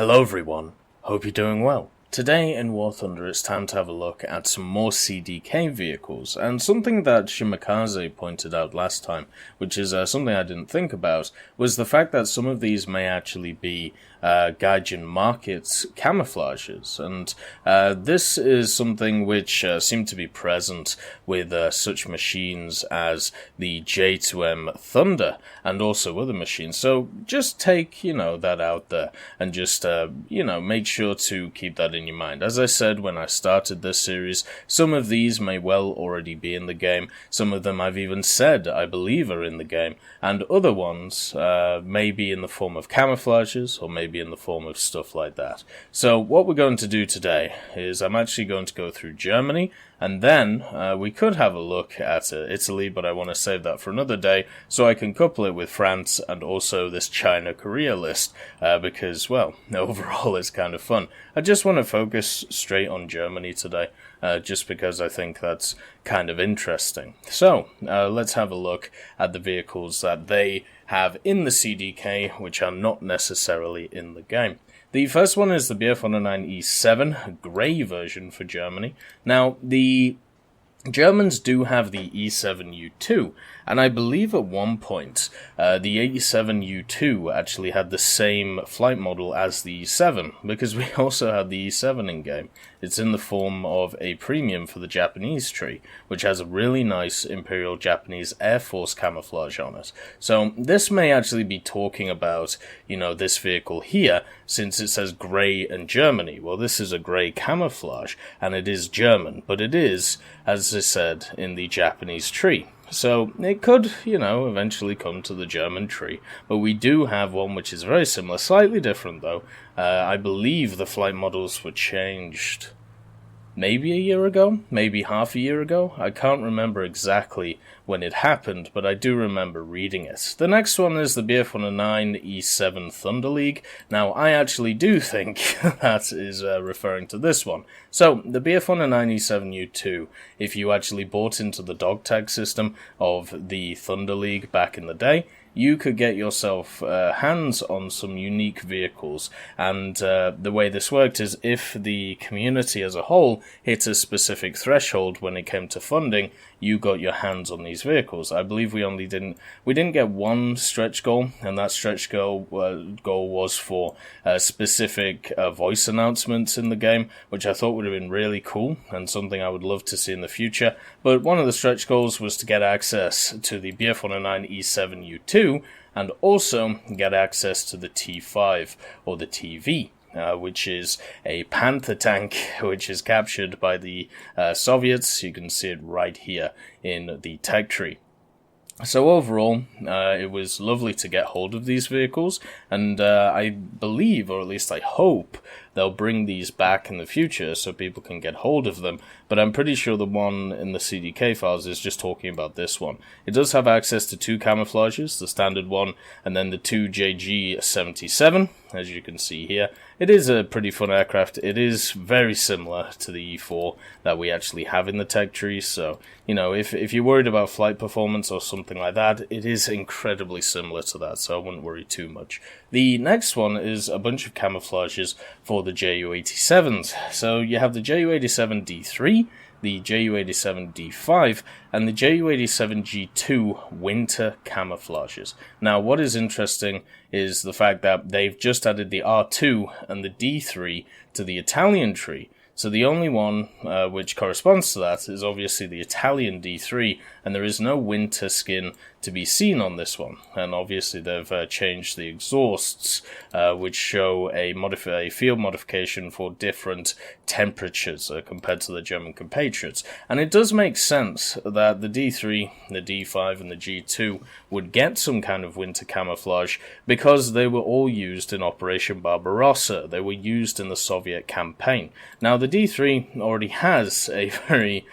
Hello everyone, hope you're doing well. Today in War Thunder it's time to have a look at some more CDK vehicles, and something that Shimakaze pointed out last time, which is something I didn't think about, was the fact that some of these may actually be Gaijin markets camouflages, and this is something which seemed to be present with such machines as the J2M Thunder and also other machines. So just take, that out there and just, make sure to keep that in your mind. As I said when I started this series, some of these may well already be in the game. Some of them I've even said I believe are in the game, and other ones may be in the form of camouflages or maybe in the form of stuff like that. So what we're going to do today is I'm actually going to go through Germany, and then we could have a look at Italy, but I want to save that for another day so I can couple it with France and also this China-Korea list because, well, overall it's kind of fun. I just want to focus straight on Germany today just because I think that's kind of interesting. So let's have a look at the vehicles that they have in the CDK, which are not necessarily in the game. The first one is the Bf109E7, grey version for Germany. Now, the Germans do have the E7U2, and I believe at one point the E7U2 actually had the same flight model as the E7, because we also had the E7 in game. It's in the form of a premium for the Japanese tree, which has a really nice Imperial Japanese Air Force camouflage on it. So this may actually be talking about, this vehicle here, since it says grey and Germany. Well, this is a grey camouflage, and it is German, but it is, as I said, in the Japanese tree. So it could, eventually come to the German tree. But we do have one which is very similar, slightly different though. I believe the flight models were changed maybe a year ago, maybe half a year ago. I can't remember exactly when it happened, but I do remember reading it. The next one is the Bf109E7 Thunder League. Now, I actually do think that is referring to this one. So, the Bf109E7U2, if you actually bought into the dog tag system of the Thunder League back in the day, you could get yourself hands on some unique vehicles, and the way this worked is if the community as a whole hit a specific threshold when it came to funding, you got your hands on these vehicles. I believe we didn't get one stretch goal, and that stretch goal was for specific voice announcements in the game, which I thought would have been really cool and something I would love to see in the future. But one of the stretch goals was to get access to the Bf109E7U2 and also get access to the T5 or the TV. Which is a Panther tank, which is captured by the Soviets. You can see it right here in the tech tree. So overall, it was lovely to get hold of these vehicles, and I believe, or at least I hope, they'll bring these back in the future so people can get hold of them, but I'm pretty sure the one in the CDK files is just talking about this one. It does have access to two camouflages, the standard one, and then the two JG-77, as you can see here. It is a pretty fun aircraft. It is very similar to the E4 that we actually have in the tech tree, so, if you're worried about flight performance or something like that, it is incredibly similar to that, so I wouldn't worry too much. The next one is a bunch of camouflages for the JU-87s. So you have the JU-87D3, the JU-87D5, and the JU-87G2 winter camouflages. Now, what is interesting is the fact that they've just added the R2 and the D3 to the Italian tree. So the only one which corresponds to that is obviously the Italian D3, and there is no winter skin to be seen on this one. And obviously they've changed the exhausts, which show a field modification for different temperatures compared to the German compatriots. And it does make sense that the D3, the D5, and the G2 would get some kind of winter camouflage because they were all used in Operation Barbarossa. They were used in the Soviet campaign. Now, the D3 already has a very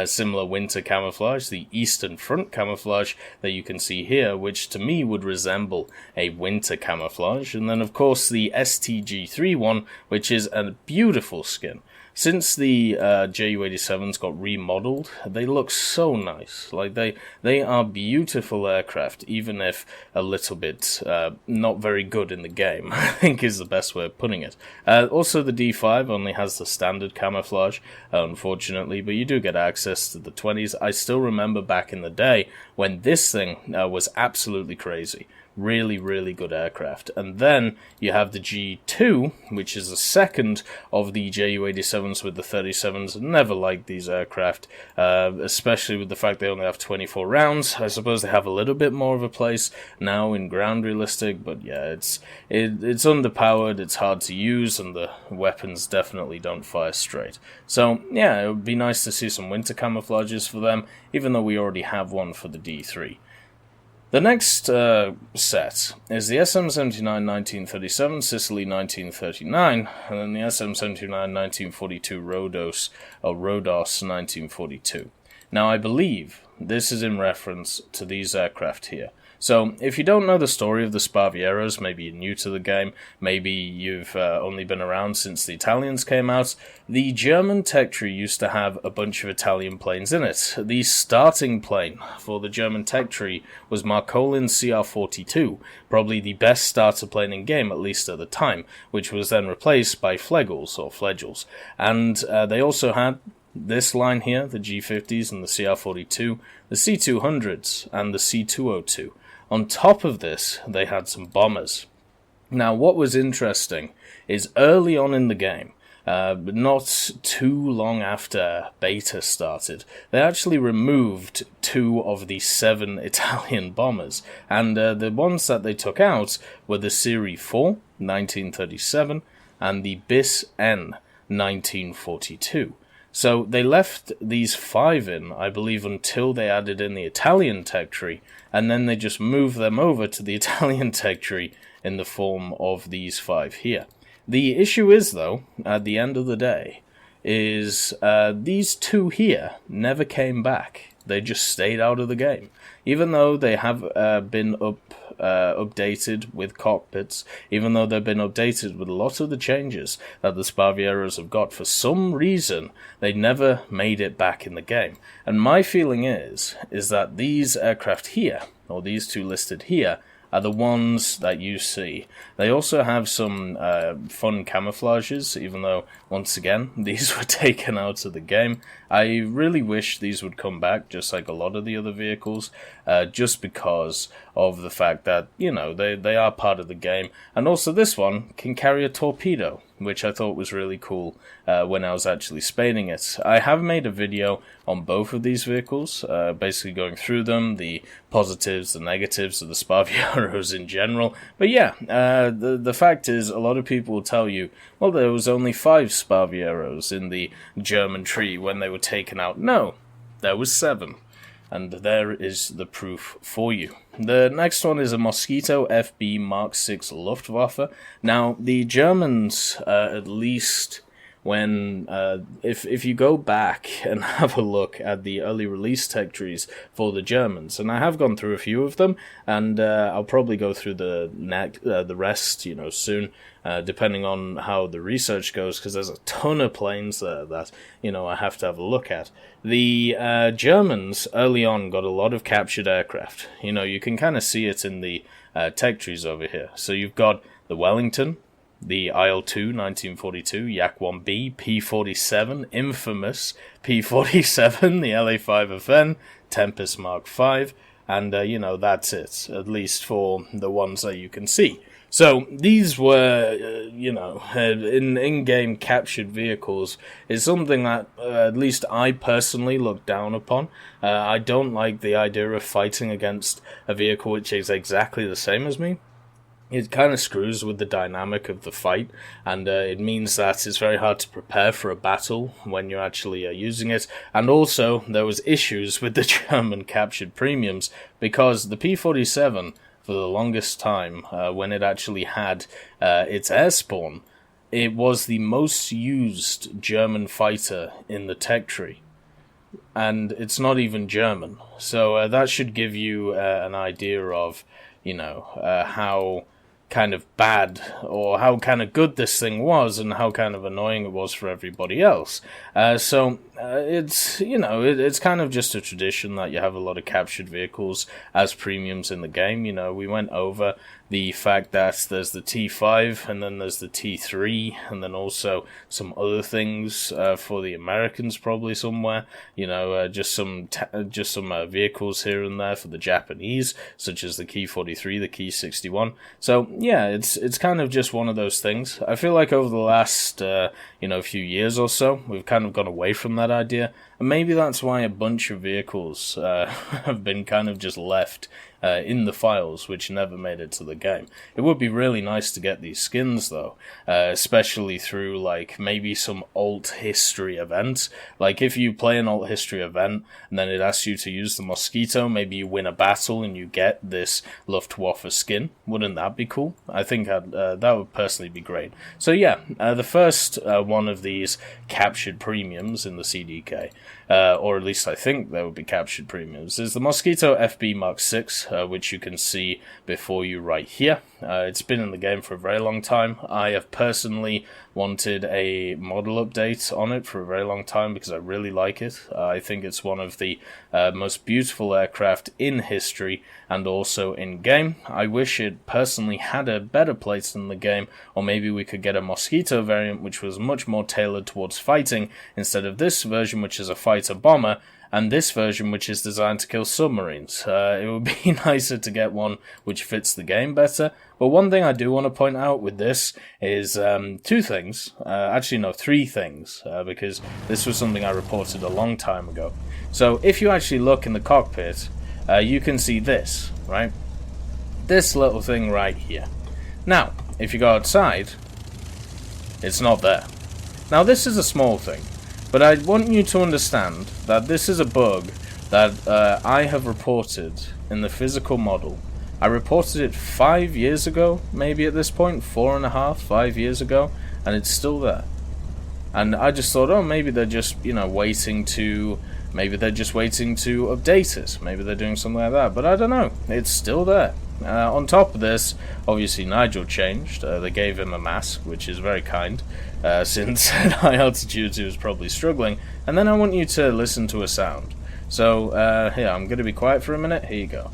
similar winter camouflage, the Eastern Front camouflage that you can see here, which to me would resemble a winter camouflage. And then, of course, the STG3 one, which is a beautiful skin. since the Ju-87s got remodeled, they look so nice. Like, they are beautiful aircraft, even if a little bit not very good in the game, I think is the best way of putting it. Also, the D5 only has the standard camouflage, unfortunately, but you do get access to the 20s. I still remember back in the day when this thing was absolutely crazy. Really, really good aircraft. And then you have the G2, which is the second of the Ju-87s with the 37s. Never liked these aircraft, especially with the fact they only have 24 rounds. I suppose they have a little bit more of a place now in ground realistic, but yeah, it's underpowered, it's hard to use, and the weapons definitely don't fire straight. So yeah, it would be nice to see some winter camouflages for them, even though we already have one for the D3. The next set is the SM-79 1937, Sicily 1939, and then the SM-79 1942 Rodos 1942. Now, I believe this is in reference to these aircraft here. So, if you don't know the story of the Sparvieros, maybe you're new to the game, maybe you've only been around since the Italians came out, the German tech tree used to have a bunch of Italian planes in it. The starting plane for the German tech tree was Marcolin's CR-42, probably the best starter plane in game, at least at the time, which was then replaced by Flegels. And they also had this line here, the G50s and the CR-42, the C-200s and the C-202. On top of this, they had some bombers. Now, what was interesting is early on in the game, but not too long after beta started, they actually removed 2 of the 7 Italian bombers, and the ones that they took out were the Serie 4, 1937, and the Bis N, 1942. So they left these 5 in, I believe, until they added in the Italian tech tree, and then they just moved them over to the Italian tech tree in the form of these 5 here. The issue is, though, at the end of the day, is these 2 here never came back. They just stayed out of the game. Even though they have been updated with cockpits, even though they've been updated with a lot of the changes that the Sparvieros have got, for some reason, they never made it back in the game. And my feeling is that these aircraft here, or these 2 listed here, are the ones that you see. They also have some fun camouflages, even though, once again, these were taken out of the game. I really wish these would come back, just like a lot of the other vehicles, just because of the fact that, you know, they are part of the game. And also this one can carry a torpedo, which I thought was really cool when I was actually spading it. I have made a video on both of these vehicles, basically going through them, the positives, the negatives of the Sparvieros in general. But yeah, the fact is, a lot of people will tell you, well, there was only 5 Sparvieros in the German tree when they were taken out. No, there was 7. And there is the proof for you. The next one is a Mosquito FB Mark 6 Luftwaffe. Now, the Germans, at least when, if you go back and have a look at the early release tech trees for the Germans, and I have gone through a few of them, and I'll probably go through the rest, you know, soon, depending on how the research goes, because there's a ton of planes there that, you know, I have to have a look at. The Germans early on got a lot of captured aircraft. You know, you can kind of see it in the tech trees over here. So you've got the Wellington, the IL-2 1942, Yak-1B, P-47, infamous P-47, the LA-5FN, Tempest Mark V, and, you know, that's it, at least for the ones that you can see. So these were, you know, in-game captured vehicles is something that at least I personally look down upon. I don't like the idea of fighting against a vehicle which is exactly the same as me. It kind of screws with the dynamic of the fight, and it means that it's very hard to prepare for a battle when you're actually using it. And also, there was issues with the German captured premiums, because the P-47, for the longest time, when it actually had its air spawn, it was the most used German fighter in the tech tree. And it's not even German. So that should give you an idea of, you know, how kind of bad or how kind of good this thing was and how kind of annoying it was for everybody else. It's kind of just a tradition that you have a lot of captured vehicles as premiums in the game. We went over the fact that there's the T5 and then there's the T3 and then also some other things for the Americans probably somewhere. Just some vehicles here and there for the Japanese, such as the Key 43, the Key 61. So yeah, it's kind of just one of those things. I feel like over the last few years or so, we've kind of gone away from that idea, and maybe that's why a bunch of vehicles have been kind of just left in the files, which never made it to the game. It would be really nice to get these skins, though, especially through, maybe some alt history event. Like, if you play an alt history event, and then it asks you to use the Mosquito, maybe you win a battle and you get this Luftwaffe skin. Wouldn't that be cool? I think that would personally be great. So yeah, the first one of these captured premiums in the CDK, or at least I think there would be captured premiums, is the Mosquito FB Mark 6, which you can see before you right here. It's been in the game for a very long time. I have personally wanted a model update on it for a very long time because I really like it. I think it's one of the most beautiful aircraft in history and also in game. I wish it personally had a better place in the game, or maybe we could get a Mosquito variant which was much more tailored towards fighting instead of this version, which is a fighter bomber, and this version which is designed to kill submarines. It would be nicer to get one which fits the game better. But one thing I do want to point out with this is three things, because this was something I reported a long time ago. So if you actually look in the cockpit, you can see this, right? This little thing right here. Now, if you go outside, it's not there. Now this is a small thing, but I want you to understand that this is a bug that I have reported in the physical model. I reported it 5 years ago, maybe at this point, 5 years ago, and it's still there. And I just thought, oh, maybe they're just, waiting to update it. Maybe they're doing something like that, but I don't know. It's still there. On top of this, obviously Nigel changed. They gave him a mask, which is very kind, since at high altitudes he was probably struggling. And then I want you to listen to a sound. So, here, I'm going to be quiet for a minute. Here you go.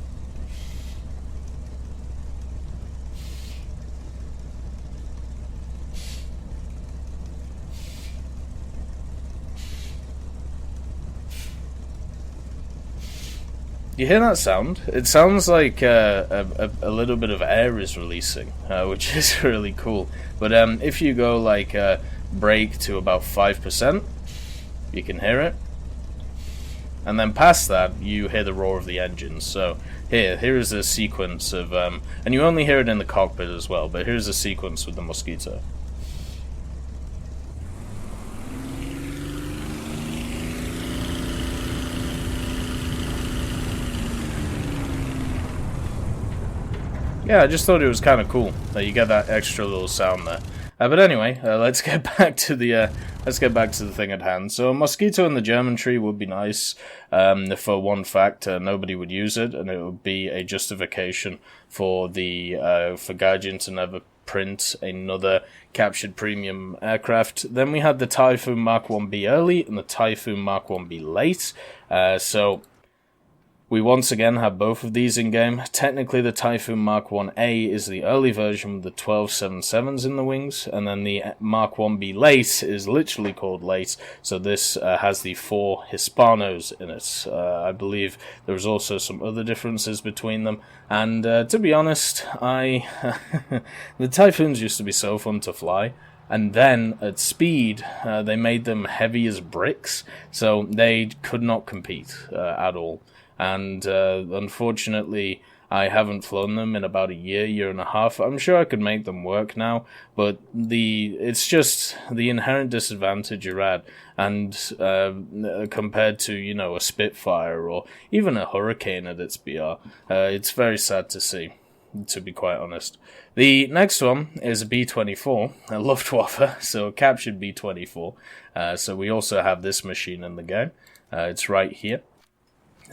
You hear that sound? It sounds like a little bit of air is releasing, which is really cool. But if you go brake to about 5%, you can hear it. And then past that, you hear the roar of the engines. So here is a sequence of, and you only hear it in the cockpit as well, but here's a sequence with the Mosquito. Yeah, I just thought it was kind of cool that you get that extra little sound there. But anyway, let's get back to the thing at hand. So, a Mosquito in the German tree would be nice. For one fact, nobody would use it, and it would be a justification for Gaijin to never print another captured premium aircraft. Then we had the Typhoon Mark 1B early and the Typhoon Mark 1B late. So we once again have both of these in-game. Technically, the Typhoon Mark 1A is the early version with the 1277s in the wings, and then the Mark 1B late is literally called late, so this has the 4 Hispanos in it. I believe there's also some other differences between them, and to be honest, the Typhoons used to be so fun to fly. And then, at speed, they made them heavy as bricks, so they could not compete at all. And unfortunately, I haven't flown them in about a year and a half. I'm sure I could make them work now, but it's just the inherent disadvantage you're at, and compared to, a Spitfire or even a Hurricane at its BR, it's very sad to see, to be quite honest. The next one is a B-24, a Luftwaffe, so a captured B-24. So we also have this machine in the game. It's right here.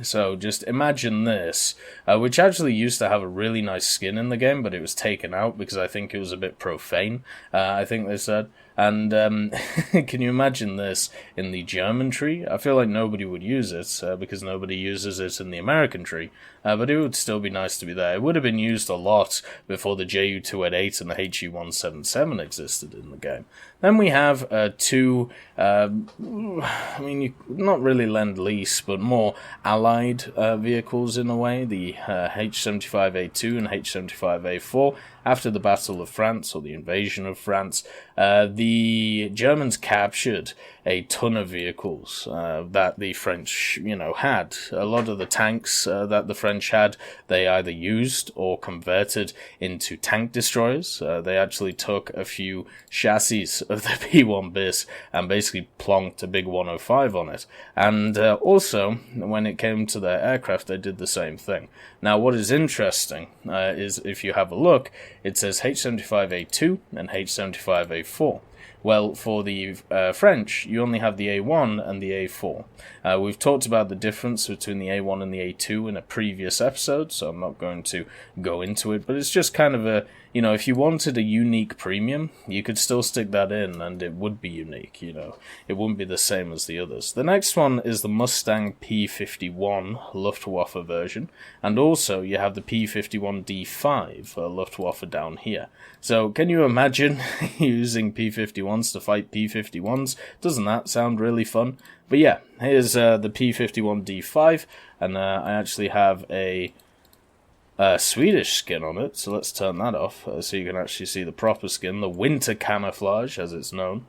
So just imagine this, which actually used to have a really nice skin in the game, but it was taken out because I think it was a bit profane, I think they said. And can you imagine this in the German tree? I feel like nobody would use it, because nobody uses it in the American tree, but it would still be nice to be there. It would have been used a lot before the JU-288 and the HU-177 existed in the game. Then we have two, not really Lend-Lease, but more allied vehicles in a way, the H-75A2 and H-75A4. After the Battle of France, or the invasion of France, the Germans captured a ton of vehicles that the French, had. A lot of the tanks that the French had, they either used or converted into tank destroyers. They actually took a few chassis of the P-1 Bis and basically plonked a big 105 on it. And also, when it came to their aircraft, they did the same thing. Now, what is interesting is, if you have a look, it says H-75A2 and H-75A4. Well, for the French, you only have the A1 and the A4. We've talked about the difference between the A1 and the A2 in a previous episode, so I'm not going to go into it, but it's just kind of a, if you wanted a unique premium, you could still stick that in, and it would be unique, It wouldn't be the same as the others. The next one is the Mustang P-51 Luftwaffe version, and also you have the P-51D5 Luftwaffe down here. So, can you imagine using P-51s to fight P-51s? Doesn't that sound really fun? But yeah, here's the P-51D5, and I actually have a Swedish skin on it, so let's turn that off so you can actually see the proper skin, the winter camouflage as it's known.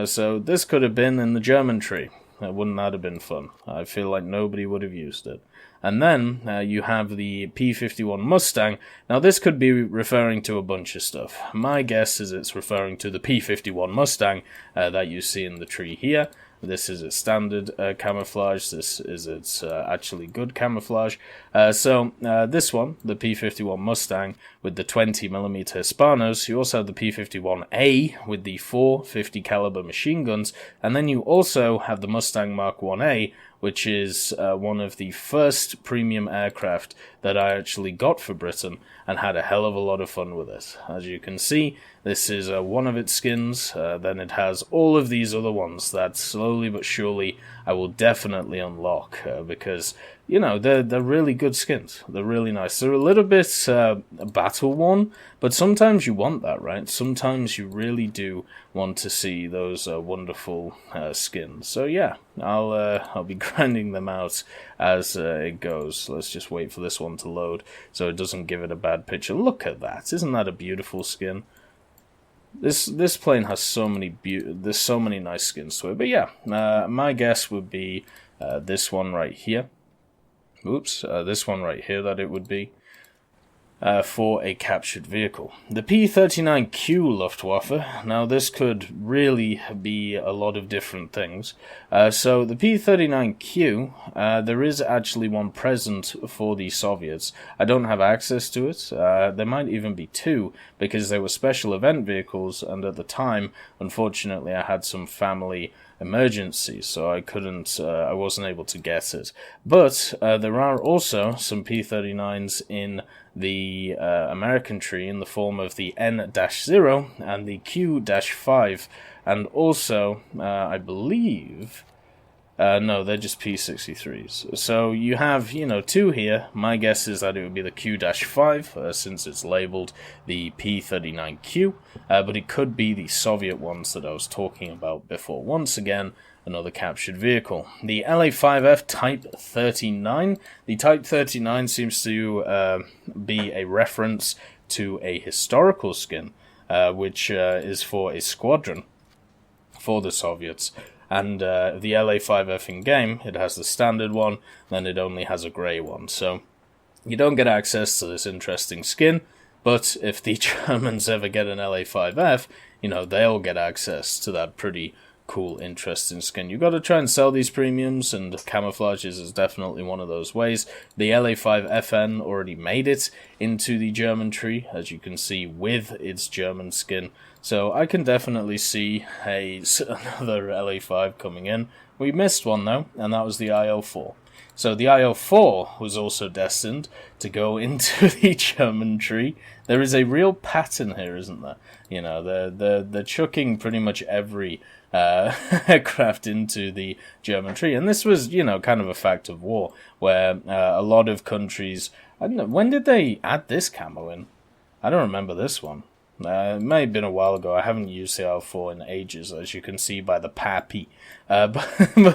So this could have been in the German tree. Wouldn't that have been fun? I feel like nobody would have used it. And then you have the P-51 Mustang. Now this could be referring to a bunch of stuff. My guess is it's referring to the P-51 Mustang that you see in the tree here. This is its standard camouflage. This is its actually good camouflage. This one, the P-51 Mustang with the 20mm Hispanos. You also have the P-51A with the 450 caliber machine guns, and then you also have the Mustang Mark 1A, which is one of the first premium aircraft that I actually got for Britain and had a hell of a lot of fun with it. As you can see, this is one of its skins. Then it has all of these other ones that slowly but surely I will definitely unlock because, they're really good skins. They're really nice. They're a little bit battle-worn, but sometimes you want that, right? Sometimes you really do want to see those wonderful skins. So yeah, I'll be grinding them out as it goes. Let's just wait for this one to load so it doesn't give it a bad picture. Look at that. Isn't that a beautiful skin? This plane has so many there's so many nice skins to it. But yeah, my guess would be this one right here. This one right here that it would be for a captured vehicle. The P-39Q Luftwaffe. Now this could really be a lot of different things. So the P-39Q, there is actually one present for the Soviets. I don't have access to it. There might even be two because they were special event vehicles, and at the time, unfortunately, I had some family emergency, so I wasn't able to get it. But there are also some P-39s in the American tree in the form of the N-0 and the Q-5, and also, I believe, no, they're just P-63s. So you have, two here. My guess is that it would be the Q-5, since it's labeled the P-39Q, but it could be the Soviet ones that I was talking about before. Once again, another captured vehicle. The LA-5F Type 39. The Type 39 seems to be a reference to a historical skin, which is for a squadron for the Soviets. And the LA-5F in-game, it has the standard one, then it only has a grey one. So you don't get access to this interesting skin, but if the Germans ever get an LA-5F, they'll get access to that pretty cool, interesting skin. You've got to try and sell these premiums, and camouflages is definitely one of those ways. The LA5FN already made it into the German tree, as you can see, with its German skin. So I can definitely see another LA5 coming in. We missed one though, and that was the IL4. So the IL4 was also destined to go into the German tree. There is a real pattern here, isn't there? You know, they're chucking pretty much every aircraft into the German tree. And this was, you know, kind of a fact of war, where a lot of countries... I don't know, when did they add this camo in? I don't remember this one. It may have been a while ago. I haven't used the L4 in ages, as you can see by the pappy. But in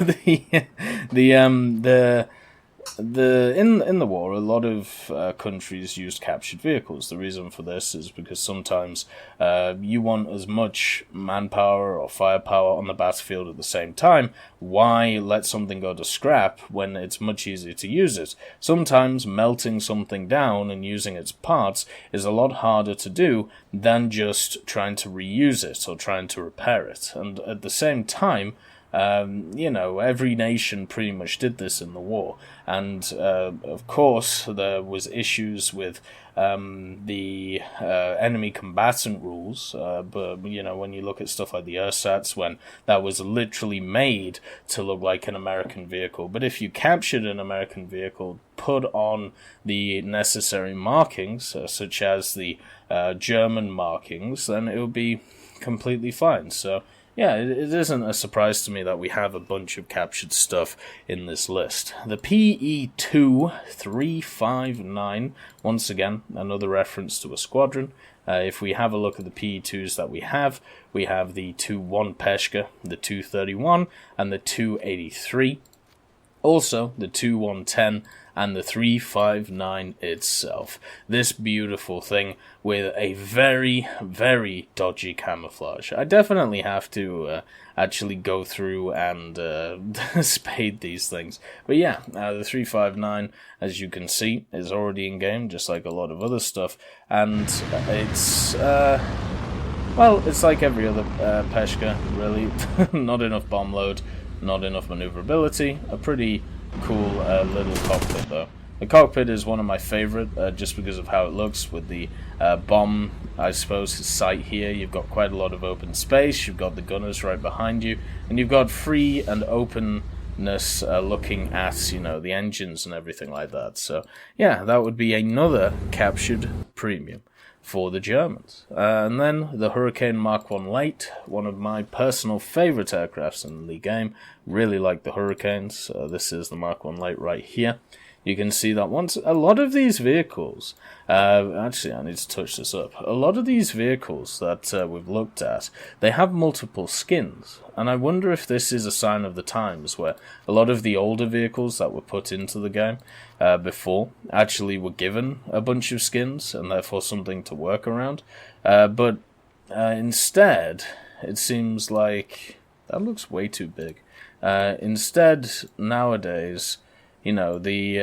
the war, a lot of countries used captured vehicles. The reason for this is because sometimes you want as much manpower or firepower on the battlefield at the same time. Why let something go to scrap when it's much easier to use it? Sometimes melting something down and using its parts is a lot harder to do than just trying to reuse it or trying to repair it. And at the same time, you know, every nation pretty much did this in the war. And, of course, there was issues with the enemy combatant rules, but, you know, when you look at stuff like the ersatz, when that was literally made to look like an American vehicle. But if you captured an American vehicle, put on the necessary markings, such as the German markings, then it would be completely fine. So, yeah, it isn't a surprise to me that we have a bunch of captured stuff in this list. The PE-2 359, once again, another reference to a squadron. If we have a look at the PE-2s that we have the 2-1 Peshka, the 231, and the 283. Also, the 2-110 and the 359 itself. This beautiful thing with a very, very dodgy camouflage. I definitely have to actually go through and spade these things. But yeah, the 359, as you can see, is already in game, just like a lot of other stuff. And it's... well, it's like every other Peshka, really. Not enough bomb load, not enough maneuverability, a pretty cool little cockpit though. The cockpit is one of my favorite, just because of how it looks with the bomb, I suppose, sight here. You've got quite a lot of open space, you've got the gunners right behind you, and you've got free and openness looking at, you know, the engines and everything like that. So yeah, that would be another captured premium for the Germans. And then the Hurricane Mark 1 Lite, one of my personal favorite aircrafts in the game. Really like the Hurricanes. This is the Mark 1 Lite right here. You can see that once a lot of these vehicles, actually I need to touch this up, a lot of these vehicles that we've looked at, they have multiple skins, and I wonder if this is a sign of the times where a lot of the older vehicles that were put into the game before actually were given a bunch of skins, and therefore something to work around, but instead it seems like that looks way too big. Instead, nowadays, you know, the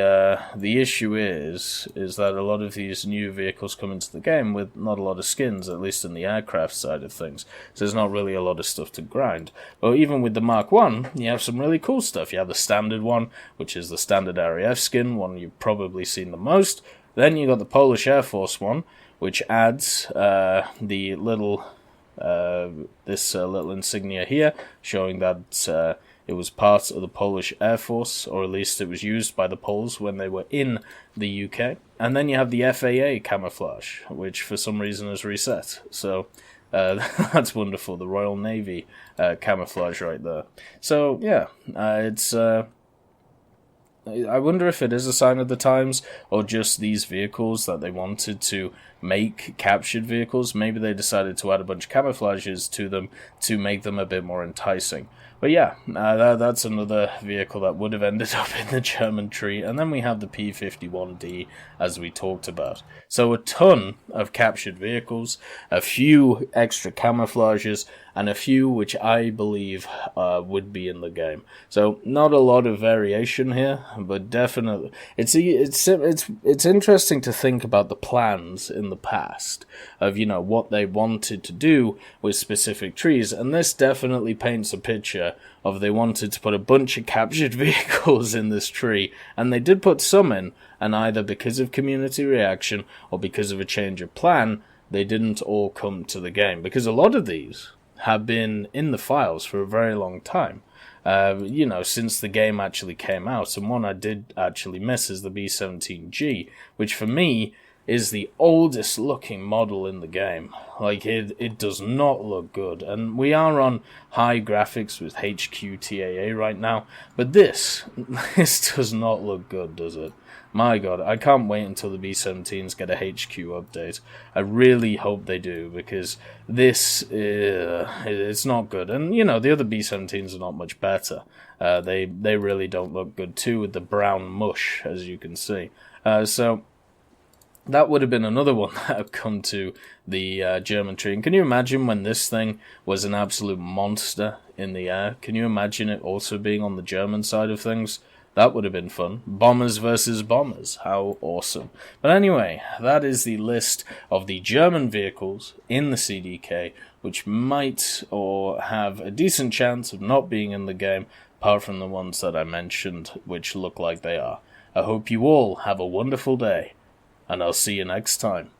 issue is that a lot of these new vehicles come into the game with not a lot of skins, at least in the aircraft side of things. So there's not really a lot of stuff to grind. But even with the Mark 1, you have some really cool stuff. You have the standard one, which is the standard RAF skin, one you've probably seen the most. Then you got the Polish Air Force one, which adds the little little insignia here, showing that it was part of the Polish Air Force, or at least it was used by the Poles when they were in the UK. And then you have the FAA camouflage, which for some reason is reset. So that's wonderful, the Royal Navy camouflage right there. So yeah, it's... I wonder if it is a sign of the times, or just these vehicles that they wanted to make captured vehicles. Maybe they decided to add a bunch of camouflages to them to make them a bit more enticing. But yeah, that's another vehicle that would have ended up in the German tree. And then we have the P-51D, as we talked about. So a ton of captured vehicles, a few extra camouflages, and a few which I believe would be in the game. So not a lot of variation here, but definitely it's interesting to think about the plans in the past of what they wanted to do with specific trees, and this definitely paints a picture of they wanted to put a bunch of captured vehicles in this tree, and they did put some in, and either because of community reaction or because of a change of plan, they didn't all come to the game, because a lot of these have been in the files for a very long time. Since the game actually came out, and one I did actually miss is the B-17G, which for me is the oldest looking model in the game. Like, it does not look good, and we are on high graphics with HQTAA right now, but this does not look good, does it? My god, I can't wait until the B-17s get a HQ update. I really hope they do, because this, it's not good. And, the other B-17s are not much better. They really don't look good too, with the brown mush, as you can see. So that would have been another one that had come to the German tree. And can you imagine when this thing was an absolute monster in the air? Can you imagine it also being on the German side of things? That would have been fun. Bombers versus bombers. How awesome. But anyway, that is the list of the German vehicles in the CDK, which might or have a decent chance of not being in the game, apart from the ones that I mentioned, which look like they are. I hope you all have a wonderful day, and I'll see you next time.